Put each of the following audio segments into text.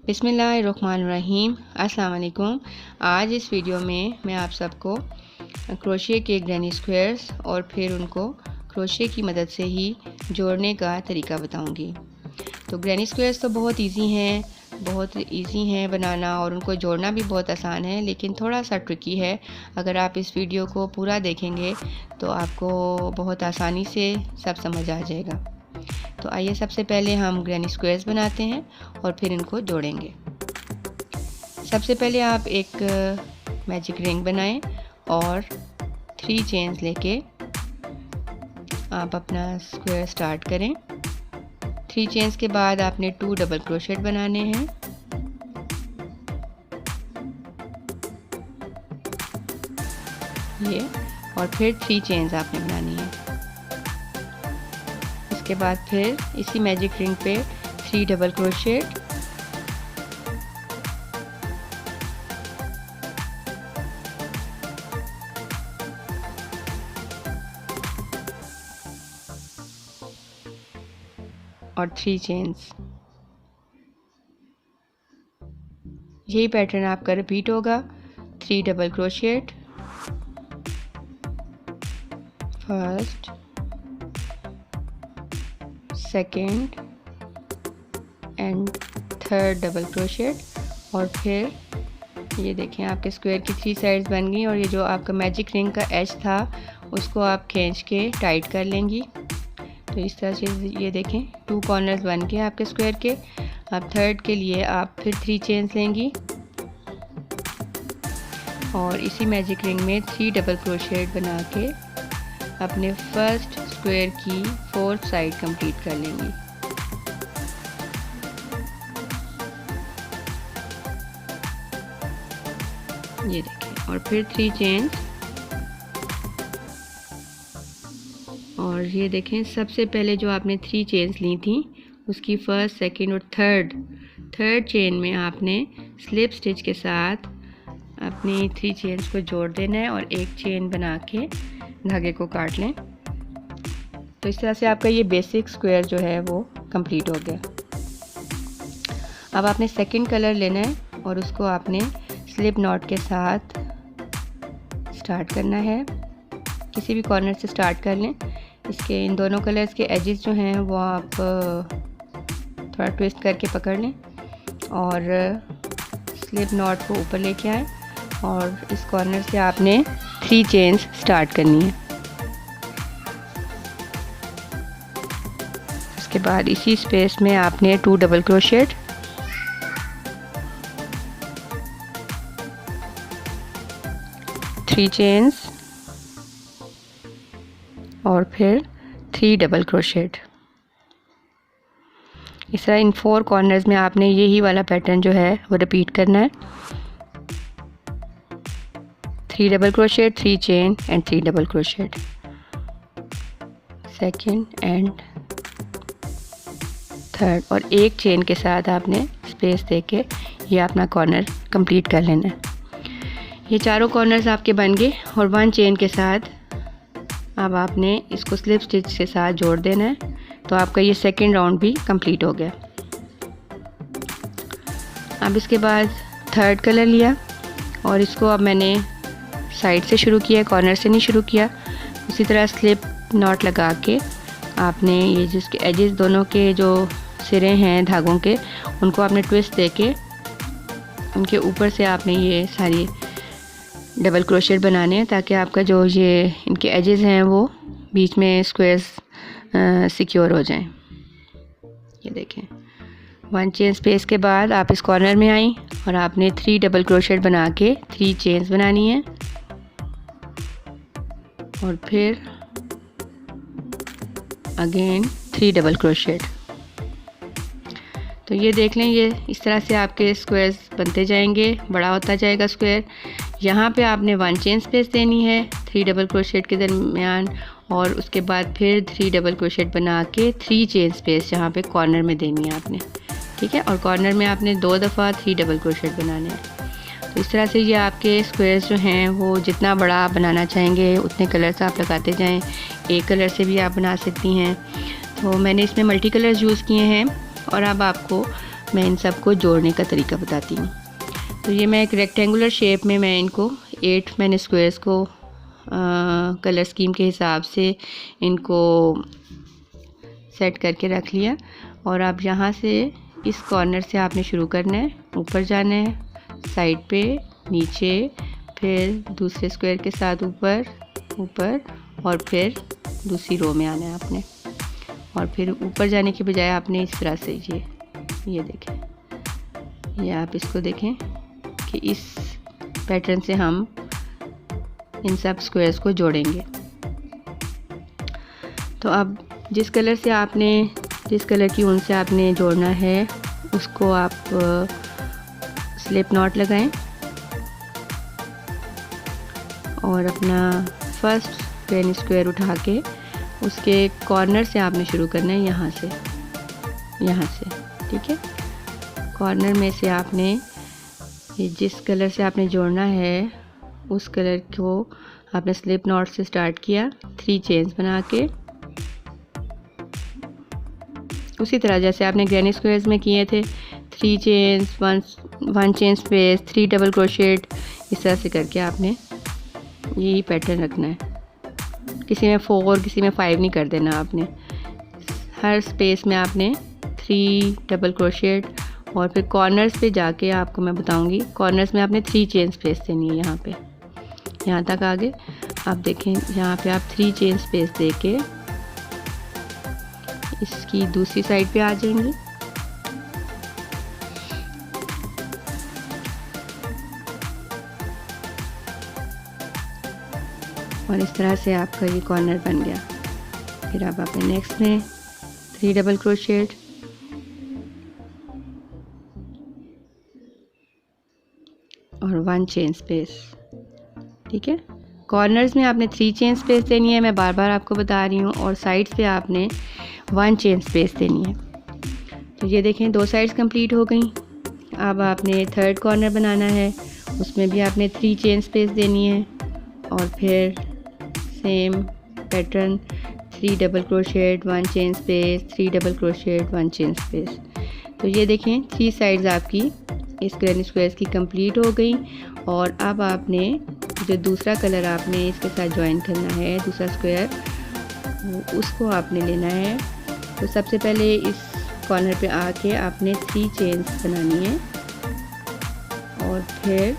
बिस्मिल्लाहिर्रहमानिर्रहीम। अस्सलाम वालेकुम। आज इस वीडियो में मैं आप सबको क्रोशे के ग्रैनी स्क्वायर्स और फिर उनको क्रोशे की मदद से ही जोड़ने का तरीका बताऊंगी। तो ग्रैनी स्क्वायर्स तो बहुत इजी हैं बनाना और उनको जोड़ना भी बहुत आसान है, लेकिन थोड़ा सा ट्रिकी है। अगर आप इस वीडियो को पूरा देखेंगे तो आपको बहुत आसानी से सब समझ आ जाएगा। तो आइए सबसे पहले हम ग्रैनी स्क्वायर्स बनाते हैं और फिर इनको जोड़ेंगे। सबसे पहले आप एक मैजिक रिंग बनाएं और 3 चेन्स लेके आप अपना स्क्वायर स्टार्ट करें। 3 चेन्स के बाद आपने 2 डबल क्रोशेट बनाने हैं। ये और फिर 3 चेन्स आपने बनानी है। इसके बाद फिर इसी मैजिक रिंग पे 3 डबल क्रोशेट और 3 चेन्स। यही पैटर्न आपका रिपीट होगा। 3 double crochet, first, second and third double crochet, और फिर ये देखें आपके स्क्वायर की 3 साइड्स बन गई। और ये जो आपका मैजिक रिंग का एज था उसको आप खींच के टाइट कर लेंगी। तो इस तरह से ये देखें 2 कॉर्नर्स बन गए आपके स्क्वायर के। अब थर्ड के लिए आप फिर 3 चेन्स लेंगी और इसी मैजिक रिंग में 3 डबल क्रोशेट बना के अपने फर्स्ट स्क्वायर की 4th साइड कंप्लीट कर लेंगी। ये देखें और फिर 3 चेन्स। और ये देखें सबसे पहले जो आपने 3 चेन्स ली थी उसकी फर्स्ट, सेकंड और थर्ड चेन में आपने स्लिप स्टिच के साथ अपनी 3 चेन्स को जोड़ देना है और एक चेन बना के धागे को काट लें। तो इस तरह से आपका ये बेसिक स्क्वायर जो है वो कंप्लीट हो गया। अब आपने सेकंड कलर लेना है और उसको आपने स्लिप नॉट के साथ स्टार्ट करना है। किसी भी कॉर्नर से स्टार्ट कर लें। इसके इन दोनों कलर्स के एजेस जो हैं वो आप थोड़ा ट्विस्ट करके पकड़ लें और स्लिप नॉट को ऊपर लेके आएँ और इस कॉर्नर से आपने 3 चेन्स स्टार्ट करनी है। उसके बाद इसी स्पेस में आपने 2 डबल क्रोशेट, थ्री चेन्स और फिर 3 डबल क्रोशेट। इस तरह इन 4 कॉर्नर्स में आपने यही वाला पैटर्न जो है वो रिपीट करना है। 3 double crochet, 3 chain and 3 double crochet, second and third, और एक चेन के साथ आपने स्पेस देके ये अपना कॉर्नर कंप्लीट कर लेना है। ये चारों कॉर्नर्स आपके बन गए और 1 चेन के साथ अब आपने इसको स्लिप स्टिच के साथ जोड़ देना है। तो आपका ये सेकेंड राउंड भी कंप्लीट हो गया। अब इसके बाद थर्ड कलर लिया और इसको अब मैंने साइड से शुरू किया, कॉर्नर से नहीं शुरू किया। उसी तरह स्लिप नॉट लगा के आपने ये जिसके एजेस दोनों के जो सिरे हैं धागों के उनको आपने ट्विस्ट देके उनके ऊपर से आपने ये सारी डबल क्रोशेट बनाने हैं ताकि आपका जो ये इनके एजेस हैं वो बीच में स्क्वायर्स सिक्योर हो जाएं। ये देखें 1 चेन स्पेस के बाद आप इस कॉर्नर में आई और आपने 3 डबल क्रोशेट बना के 3 चेन्स बनानी है और फिर अगेन 3 डबल क्रोशेट। तो ये देख लें, ये इस तरह से आपके स्क्वायर्स बनते जाएंगे, बड़ा होता जाएगा स्क्वायर। यहाँ पे आपने 1 चेन स्पेस देनी है 3 डबल क्रोशेट के दरमियान और उसके बाद फिर 3 डबल क्रोशेट बना के 3 चेन स्पेस यहाँ पे कॉर्नर में देनी है आपने, ठीक है। और कॉर्नर में आपने 2 दफ़ा 3 डबल क्रोशेट बनाने हैं। तो इस तरह से ये आपके स्क्वायर्स जो हैं वो जितना बड़ा आप बनाना चाहेंगे उतने कलर्स आप लगाते जाएं। एक कलर से भी आप बना सकती हैं। तो मैंने इसमें मल्टी कलर्स यूज़ किए हैं और अब आपको मैं इन सबको जोड़ने का तरीका बताती हूँ। तो ये मैं एक रेक्टेंगुलर शेप में मैं इनको 8 मैंने स्क्वायर्स को कलर स्कीम के हिसाब से इनको सेट करके रख लिया। और अब यहाँ से इस कॉर्नर से आपने शुरू करना है, ऊपर जाना है, साइड पे, नीचे, फिर दूसरे स्क्वायर के साथ ऊपर ऊपर और फिर दूसरी रो में आना है आपने। और फिर ऊपर जाने के बजाय आपने इस तरह से ये देखें, ये आप इसको देखें कि इस पैटर्न से हम इन सब स्क्वायर्स को जोड़ेंगे। तो अब जिस कलर की ऊन से आपने जोड़ना है उसको आप स्लिप नॉट लगाएं और अपना फर्स्ट ग्रैनी स्क्वायर उठा के उसके कॉर्नर से आपने शुरू करना है, यहाँ से, ठीक है। कॉर्नर में से आपने ये जिस कलर से आपने जोड़ना है उस कलर को आपने स्लिप नॉट से स्टार्ट किया, 3 चेन्स बना के, उसी तरह जैसे आपने ग्रैनी स्क्वायर्स में किए थे, 3 chains, 1 chain space, 3 double crochet, इस तरह से करके आपने यही पैटर्न रखना है। किसी में 4 किसी में 5 नहीं कर देना आपने। हर स्पेस में आपने 3 डबल क्रोशेट और फिर कॉर्नर्स पे जाके आपको मैं बताऊंगी, कॉर्नर्स में आपने 3 चेन स्पेस देनी है। यहाँ पे यहाँ तक आगे आप देखें, यहाँ पे आप 3 चेन स्पेस दे के इसकी दूसरी साइड पे आ जाएंगे। और इस तरह से आपका ये कॉर्नर बन गया। फिर अब आपने नेक्स्ट में 3 डबल क्रोशेट और 1 चेन स्पेस, ठीक है। कॉर्नर्स में आपने 3 चेन स्पेस देनी है, मैं बार बार आपको बता रही हूँ, और साइड्स पे आपने 1 चेन स्पेस देनी है। तो ये देखें 2 साइड्स कंप्लीट हो गई। अब आपने थर्ड कॉर्नर बनाना है, उसमें भी आपने 3 चेन स्पेस देनी है और फिर same pattern 3 double crochet, 1 chain space, 3 double crochet, 1 chain space. तो ये देखें 3 साइड्स आपकी इस ग्रैनी स्क्वायर्स की कंप्लीट हो गई। और अब आपने जो दूसरा कलर आपने इसके साथ ज्वाइन करना है, दूसरा स्क्वायर, उसको आपने लेना है। तो सबसे पहले इस कॉर्नर पे आके आपने 3 चेन्स बनानी है और फिर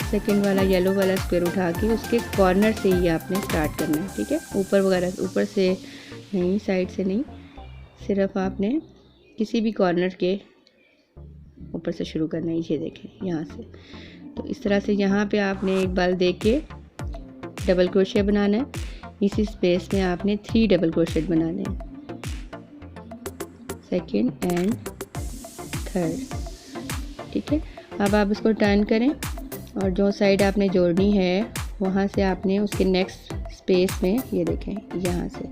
सेकंड वाला येलो वाला स्क्वायर उठा के उसके कॉर्नर से ही आपने स्टार्ट करना है, ठीक है। ऊपर वगैरह ऊपर से नहीं, साइड से नहीं, सिर्फ आपने किसी भी कॉर्नर के ऊपर से शुरू करना है। ये देखें यहाँ से, तो इस तरह से यहाँ पे आपने एक बाल दे के डबल क्रोशेट बनाना है। इसी स्पेस में आपने 3 डबल क्रोशेट बनाने हैं, सेकंड एंड थर्ड, ठीक है। अब आप इसको टर्न करें और जो साइड आपने जोड़नी है वहाँ से आपने उसके नेक्स्ट स्पेस में, ये देखें यहाँ से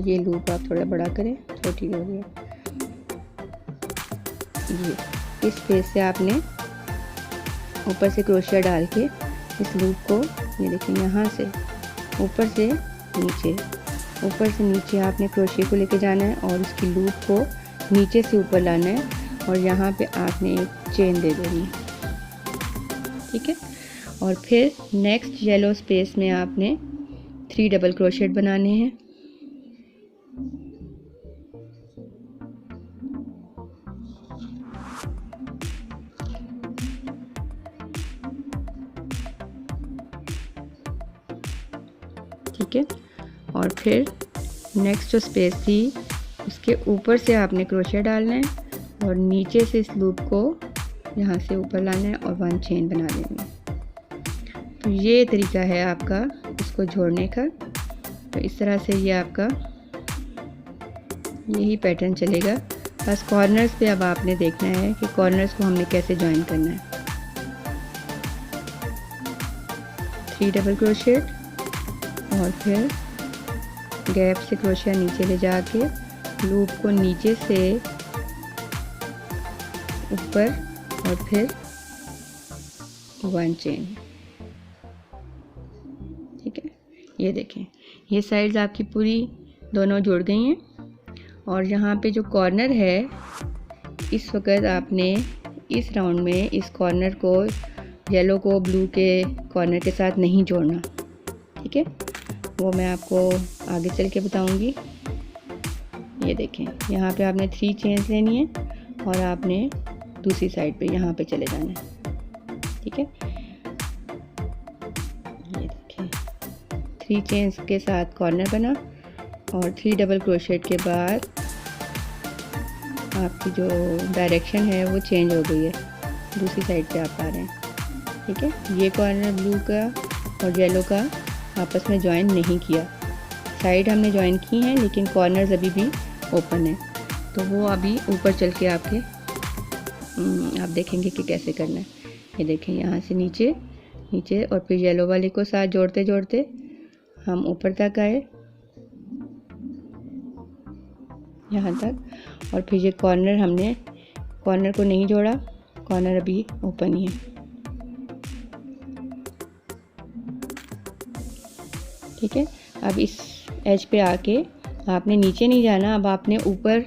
ये लूप आप थोड़ा बड़ा करें, छोटी हो गई, ये इस स्पेस से आपने ऊपर से क्रोशिया डाल के इस लूप को, ये देखें यहाँ से ऊपर से नीचे आपने क्रोशिया को लेके जाना है और इसकी लूप को नीचे से ऊपर लाना है और यहाँ पे आपने एक चेन दे देनी है, ठीक है। और फिर नेक्स्ट येलो स्पेस में आपने 3 डबल क्रोशेट बनाने हैं। ठीक है, और फिर नेक्स्ट जो स्पेस थी उसके ऊपर से आपने क्रोशिया डालना है और नीचे से इस लूप को यहाँ से ऊपर लाना है और 1 चेन बना देनी है। तो ये तरीका है आपका इसको जोड़ने का। तो इस तरह से ये आपका यही पैटर्न चलेगा। बस कॉर्नर्स पे अब आपने देखना है कि कॉर्नर्स को हमने कैसे ज्वाइन करना है। 3 डबल क्रोशेट और फिर गैप से क्रोशिया नीचे ले जाके लूप को नीचे से ऊपर और फिर 1 चेन, ठीक है। ये देखें ये साइड्स आपकी पूरी दोनों जुड़ गई हैं। और यहाँ पे जो कॉर्नर है, इस वक्त आपने इस राउंड में इस कॉर्नर को, येलो को ब्लू के कॉर्नर के साथ नहीं जोड़ना, ठीक है। वो मैं आपको आगे चल के बताऊंगी। ये देखें, यहाँ पे आपने 3 चेन्स लेनी है और आपने दूसरी साइड पे यहाँ पे चले जाना है, ठीक है। ये देखें, 3 चेन्स के साथ कॉर्नर बना और 3 डबल क्रोशेट के बाद आपकी जो डायरेक्शन है वो चेंज हो गई है, दूसरी साइड पे आप आ रहे हैं, ठीक है। ये कॉर्नर ब्लू का और येलो का आपस में ज्वाइन नहीं किया, साइड हमने ज्वाइन की हैं लेकिन कॉर्नर्स अभी भी ओपन है, तो वो अभी ऊपर चल के आपके आप देखेंगे कि कैसे करना है। ये देखें, यहाँ से नीचे नीचे और फिर येलो वाले को साथ जोड़ते जोड़ते हम ऊपर तक आए, यहाँ तक। और फिर ये कॉर्नर, हमने कॉर्नर को नहीं जोड़ा, कॉर्नर अभी ओपन ही है, ठीक है। अब इस एज पे आके आपने नीचे नहीं जाना, अब आपने ऊपर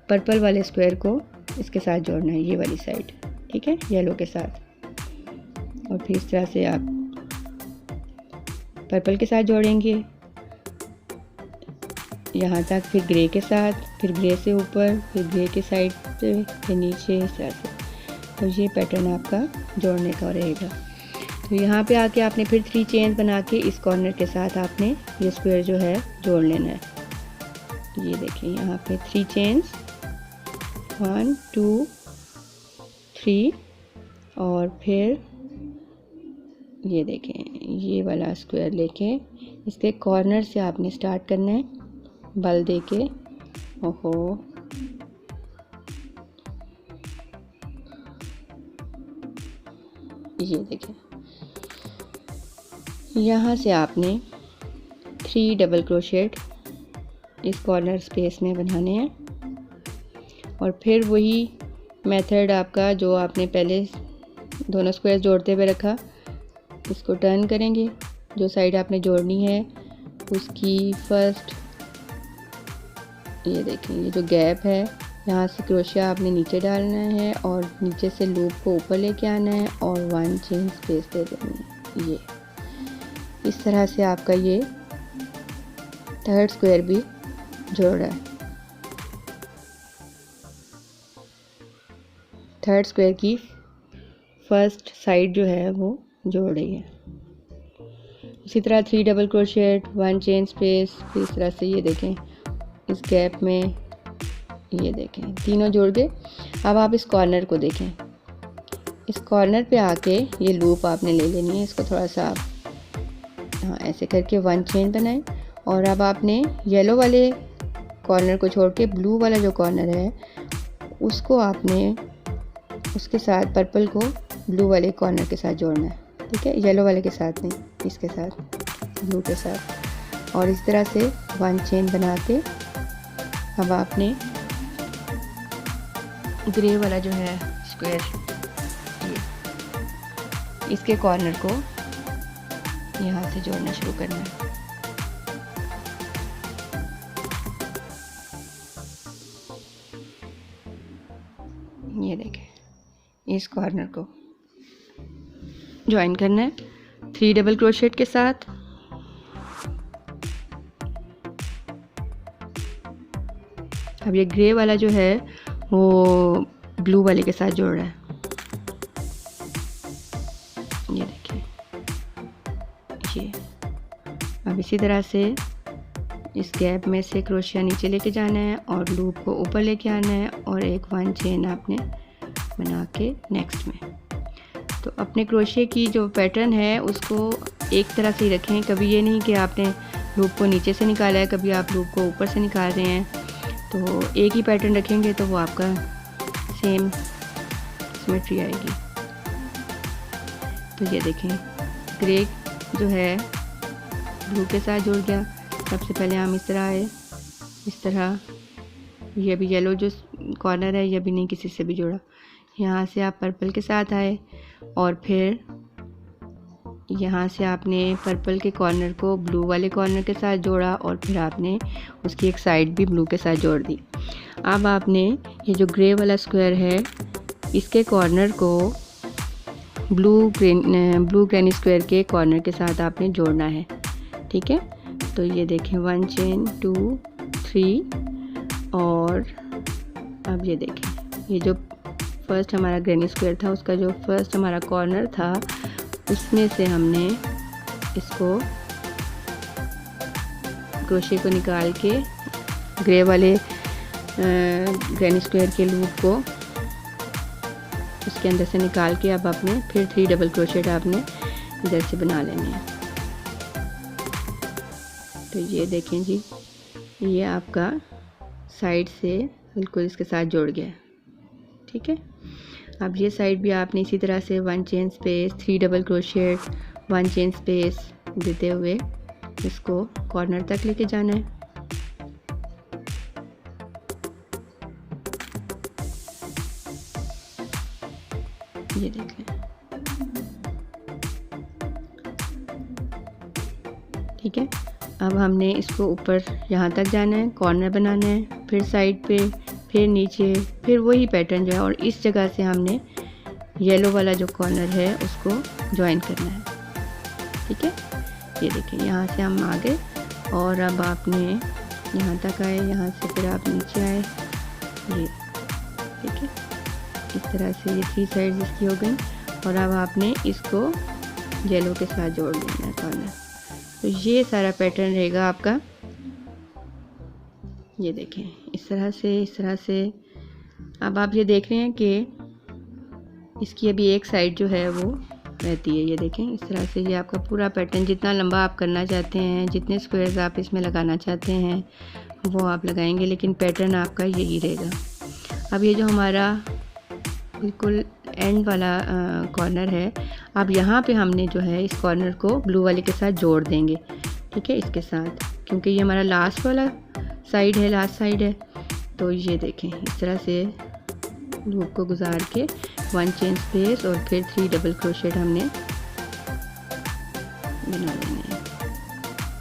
पर्पल वाले स्क्वायर को इसके साथ जोड़ना है, ये वाली साइड, ठीक है, येलो के साथ। और फिर इस तरह से आप पर्पल के साथ जोड़ेंगे यहाँ तक, फिर ग्रे के साथ, फिर ग्रे से ऊपर, फिर ग्रे के साइड पे, फिर नीचे, इस तरह से। तो ये पैटर्न आपका जोड़ने का रहेगा। तो यहाँ पे आके आपने फिर 3 चेन्स बना के इस कॉर्नर के साथ आपने ये स्क्वायर जो है जोड़ लेना है। ये देखिए, यहाँ पे 3 चेन्स, 1 2 3, और फिर ये देखें, ये वाला स्क्वायर लेके इसके कॉर्नर से आपने स्टार्ट करना है, बल दे के। ओहो, ये देखें, यहाँ से आपने 3 डबल क्रोशेट इस कॉर्नर स्पेस में बनाने हैं। और फिर वही मेथड आपका जो आपने पहले दोनों स्क्वायर जोड़ते हुए रखा, इसको टर्न करेंगे, जो साइड आपने जोड़नी है उसकी फर्स्ट, ये देखें, ये जो गैप है यहाँ से क्रोशिया आपने नीचे डालना है और नीचे से लूप को ऊपर लेके आना है और 1 चेन स्पेस दे देनी है। ये इस तरह से आपका ये थर्ड स्क्वायर भी जोड़ रहा है, थर्ड स्क्वायर की फर्स्ट साइड जो है वो जोड़ रही है। इसी तरह 3 डबल क्रोशेट, 1 चेन स्पेस, फिर इस तरह से ये देखें इस गैप में, ये देखें तीनों जोड़ गए। अब आप इस कॉर्नर को देखें, इस कॉर्नर पे आके ये लूप आपने ले लेनी है, इसको थोड़ा सा आप हाँ ऐसे करके 1 चेन बनाएं। और अब आपने येलो वाले कॉर्नर को छोड़ के ब्लू वाला जो कॉर्नर है उसको आपने उसके साथ पर्पल को ब्लू वाले कॉर्नर के साथ जोड़ना है, ठीक है, येलो वाले के साथ नहीं, इसके साथ, ब्लू के साथ। और इस तरह से 1 चेन बना के अब आपने ग्रे वाला जो है स्क्वायर, इसके कॉर्नर को यहाँ से जोड़ना शुरू करना है। ये देखें, इस कॉर्नर को ज्वाइन करना है 3 डबल क्रोशेट के साथ। अब ये ग्रे वाला जो है वो ब्लू वाले के साथ जोड़ रहा है, ये देखिए ये। अब इसी तरह से इस गैप में से क्रोशिया नीचे लेके जाना है और लूप को ऊपर लेके आना है और एक 1 चेन आपने बना के नेक्स्ट में। तो अपने क्रोशिया की जो पैटर्न है उसको एक तरह से ही रखें, कभी ये नहीं कि आपने लूप को नीचे से निकाला है, कभी आप लूप को ऊपर से निकाल रहे हैं, तो एक ही पैटर्न रखेंगे तो वो आपका सेम सिमेट्री आएगी। तो ये देखें, ग्रे जो है ब्लू के साथ जुड़ गया। सबसे पहले हम इस तरह आए, इस तरह, ये भी येलो जो कॉर्नर है ये भी नहीं किसी से भी जुड़ा। यहाँ से आप पर्पल के साथ आए और फिर यहाँ से आपने पर्पल के कॉर्नर को ब्लू वाले कॉर्नर के साथ जोड़ा और फिर आपने उसकी एक साइड भी ब्लू के साथ जोड़ दी। अब आपने ये जो ग्रे वाला स्क्वायर है इसके कॉर्नर को ब्लू ग्रेनी स्क्वायर के कॉर्नर के साथ आपने जोड़ना है। ठीक है, तो ये देखें 1 चेन 2 3 और अब ये देखें ये जो फर्स्ट हमारा ग्रेनी स्क्वायर था उसका जो फर्स्ट हमारा कॉर्नर था उसमें से हमने इसको क्रोशे को निकाल के ग्रे वाले ग्रेनी स्क्वायर के लूप को उसके अंदर से निकाल के अब आपने फिर 3 डबल क्रोशेट आपने इधर से बना लेने हैं। तो ये देखें जी, ये आपका साइड से बिल्कुल इसके साथ जुड़ गया। ठीक है, अब ये साइड भी आपने इसी तरह से 1 chain space 3 double crochet 1 chain space देते हुए इसको कॉर्नर तक लेके जाना है। ये देखें, ठीक है, अब हमने इसको ऊपर यहाँ तक जाना है, कॉर्नर बनाना है, फिर साइड पे, फिर नीचे, फिर वही पैटर्न जो है और इस जगह से हमने येलो वाला जो कॉर्नर है उसको ज्वाइन करना है। ठीक है, ये देखिए यहाँ से हम आ गए और अब आपने यहाँ तक आए, यहाँ से फिर आप नीचे आए, ये ठीक है, इस तरह से ये 3 साइड्स इसकी हो गई और अब आपने इसको येलो के साथ जोड़ देना है कॉर्नर। तो ये सारा पैटर्न रहेगा आपका। ये देखें इस तरह से अब आप ये देख रहे हैं कि इसकी अभी एक साइड जो है वो रहती है। ये देखें इस तरह से ये आपका पूरा पैटर्न जितना लंबा आप करना चाहते हैं, जितने स्क्वायर्स आप इसमें लगाना चाहते हैं वो आप लगाएंगे, लेकिन पैटर्न आपका यही रहेगा। अब ये जो हमारा बिल्कुल एंड वाला कॉर्नर है, अब यहाँ पे हमने जो है इस कॉर्नर को ब्लू वाले के साथ जोड़ देंगे। ठीक है, इसके साथ, क्योंकि ये हमारा लास्ट वाला साइड है, लास्ट साइड है। तो ये देखें इस तरह से लूप को गुजार के 1 चेन स्पेस और फिर 3 डबल क्रोशेट हमने बना लेने हैं।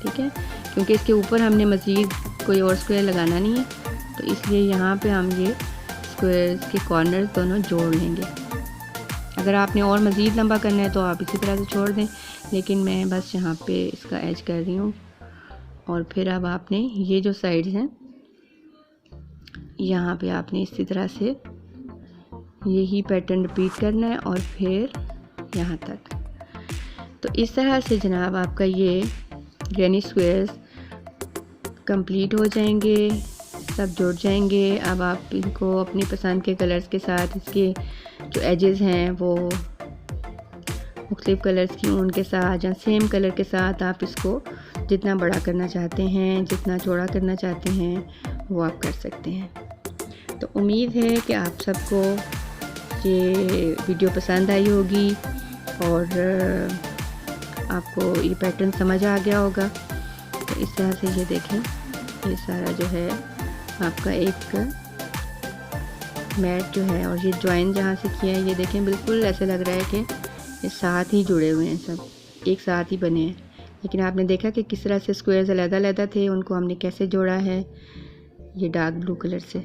ठीक है, क्योंकि इसके ऊपर हमने मज़ीद कोई और स्क्वायर लगाना नहीं है, तो इसलिए यहाँ पे हम ये स्क्वायर्स के कॉर्नर दोनों जोड़ लेंगे। अगर आपने और मज़ीद लंबा करना है तो आप इसी तरह से छोड़ दें, लेकिन मैं बस यहाँ पे इसका एज कर रही हूँ। और फिर अब आपने ये जो साइड्स हैं यहाँ पे आपने इसी तरह से यही पैटर्न रिपीट करना है और फिर यहाँ तक। तो इस तरह से जनाब आपका ये ग्रैनी स्क्वायर्स कंप्लीट हो जाएंगे, सब जुड़ जाएंगे। अब आप इनको अपनी पसंद के कलर्स के साथ, इसके जो एजेस हैं वो मुख्तलिफ कलर्स की ऊन के साथ या सेम कलर के साथ आप इसको जितना बड़ा करना चाहते हैं, जितना चौड़ा करना चाहते हैं वो आप कर सकते हैं। तो उम्मीद है कि आप सबको ये वीडियो पसंद आई होगी और आपको ये पैटर्न समझ आ गया होगा। तो इस तरह से ये देखें, ये सारा जो है आपका एक मैट जो है और ये जॉइन जहाँ से किया है, ये देखें बिल्कुल ऐसे लग रहा है कि ये साथ ही जुड़े हुए हैं, सब एक साथ ही बने हैं। लेकिन आपने देखा कि किस तरह से स्क्वायर्स अलग-अलग थे, उनको हमने कैसे जोड़ा है ये डार्क ब्लू कलर से।